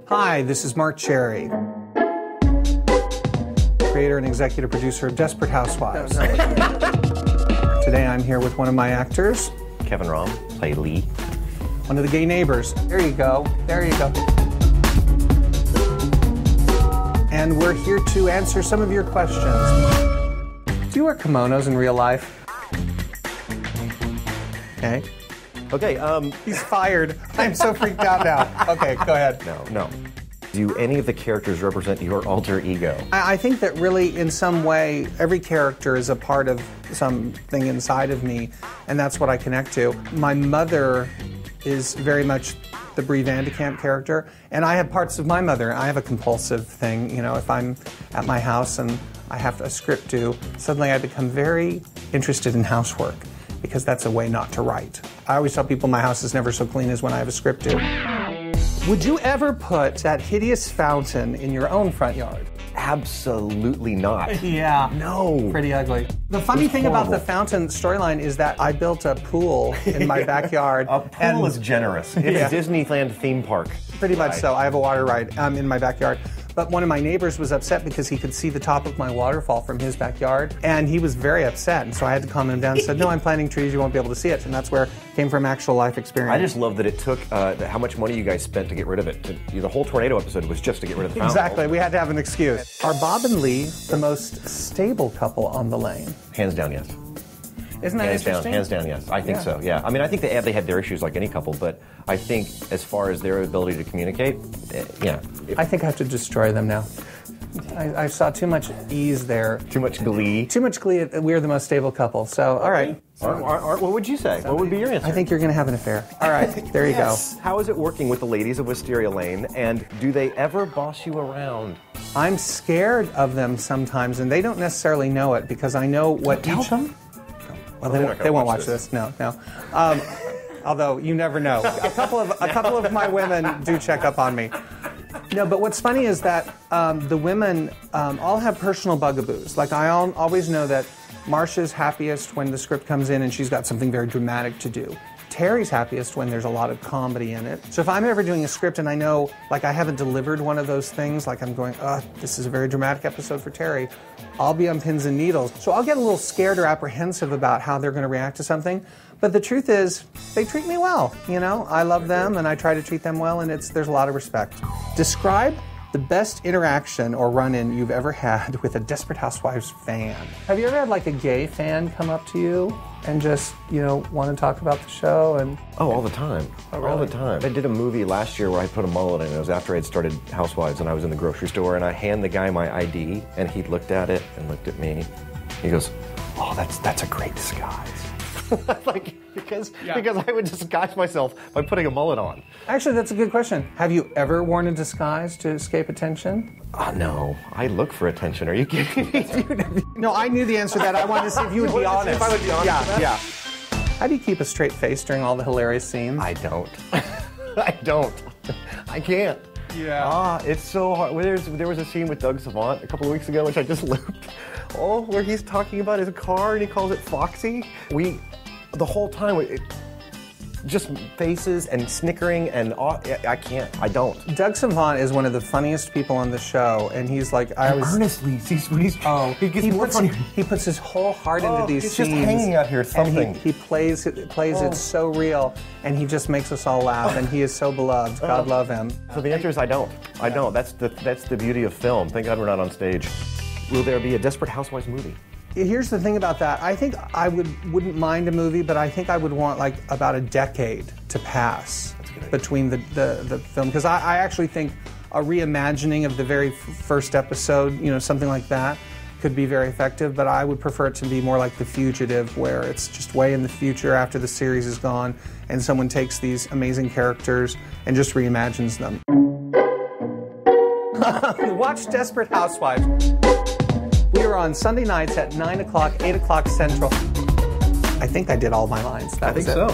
Hi, this is Marc, creator and executive producer of Desperate Housewives. Today I'm here with one of my actors. Kevin Rahm, play Lee. One of the gay neighbors. There you go. There you go. And we're here to answer some of your questions. Do you wear kimonos in real life? Okay. Okay, He's fired. I'm so freaked out now. Okay, go ahead. No. Do any of the characters represent your alter ego? I think that really, in some way, every character is a part of something inside of me, and that's what I connect to. My mother is very much the Brie Vandekamp character, and I have parts of my mother. I have a compulsive thing, you know, if I'm at my house and I have a script due, suddenly I become very interested in housework, because that's a way not to write. I always tell people my house is never so clean as when I have a script due. Would you ever put that hideous fountain in your own front yard? Absolutely not. Yeah. No. Pretty ugly. The funny thing about the fountain storyline is that I built a pool in my backyard. A pool is generous. It's a Disneyland theme park. Pretty much so. I have a water ride in my backyard. But one of my neighbors was upset because he could see the top of my waterfall from his backyard. And he was very upset. And so I had to calm him down and said, no, I'm planting trees. You won't be able to see it. And that's where it came from actual life experience. I just love that it took how much money you guys spent to get rid of it. The whole tornado episode was just to get rid of the fountain. Exactly. We had to have an excuse. Are Bob and Lee the most stable couple on the lane? Hands down, yes. Isn't that interesting? Hands down, yes. I think so, yeah. I mean, I think they had their issues like any couple, but I think as far as their ability to communicate, yeah. I think I have to destroy them now. I saw too much ease there. Too much glee. Too much glee. We're the most stable couple. So, all right. What would you say? What would be your answer? I think you're going to have an affair. All right. There you go. How is it working with the ladies of Wisteria Lane, and do they ever boss you around? I'm scared of them sometimes, and they don't necessarily know it because I know what Tell them? Well, they won't watch this. No. Although you never know. A couple of my women do check up on me. No, but what's funny is that the women all have personal bugaboos. Like I always know that Marcia's happiest when the script comes in and she's got something very dramatic to do. Terry's happiest when there's a lot of comedy in it. So if I'm ever doing a script and I know, like, I haven't delivered one of those things, like I'm going, this is a very dramatic episode for Terry, I'll be on pins and needles. So I'll get a little scared or apprehensive about how they're going to react to something. But the truth is, they treat me well, you know? I love them and I try to treat them well, and there's a lot of respect. Describe the best interaction or run-in you've ever had with a Desperate Housewives fan. Have you ever had like a gay fan come up to you and just, you know, want to talk about the show? And Oh, all the time. Oh, really? All the time. I did a movie last year where I put a mullet in. It was after I'd started Housewives, and I was in the grocery store, and I hand the guy my ID, and he looked at it and looked at me. He goes, "Oh, that's a great disguise." because I would disguise myself by putting a mullet on. Actually, that's a good question. Have you ever worn a disguise to escape attention? No. I look for attention. Are you kidding me? No, I knew the answer to that. I wanted to see if you would be honest. If I would be honest. Yeah. How do you keep a straight face during all the hilarious scenes? I don't. I can't. Yeah. It's so hard. There was a scene with Doug Savant a couple of weeks ago, which I just looped. Where he's talking about his car and he calls it Foxy. The whole time, just faces and snickering and I can't. I don't. Doug Savant is one of the funniest people on the show, and he's like, earnestly, he puts his whole heart into these he's scenes. Just hanging out here something. And he plays it so real, and he just makes us all laugh, and he is so beloved. God love him. So the answer is I don't. I don't. That's the beauty of film. Thank God we're not on stage. Will there be a Desperate Housewives movie? Here's the thing about that. I think I wouldn't mind a movie, but I think I would want like about a decade to pass between the film, because I actually think a reimagining of the very first episode, you know, something like that, could be very effective. But I would prefer it to be more like The Fugitive, where it's just way in the future after the series is gone, and someone takes these amazing characters and just reimagines them. Watch Desperate Housewives. We are on Sunday nights at 9 o'clock, 8 o'clock Central. I think I did all my lines. I think so.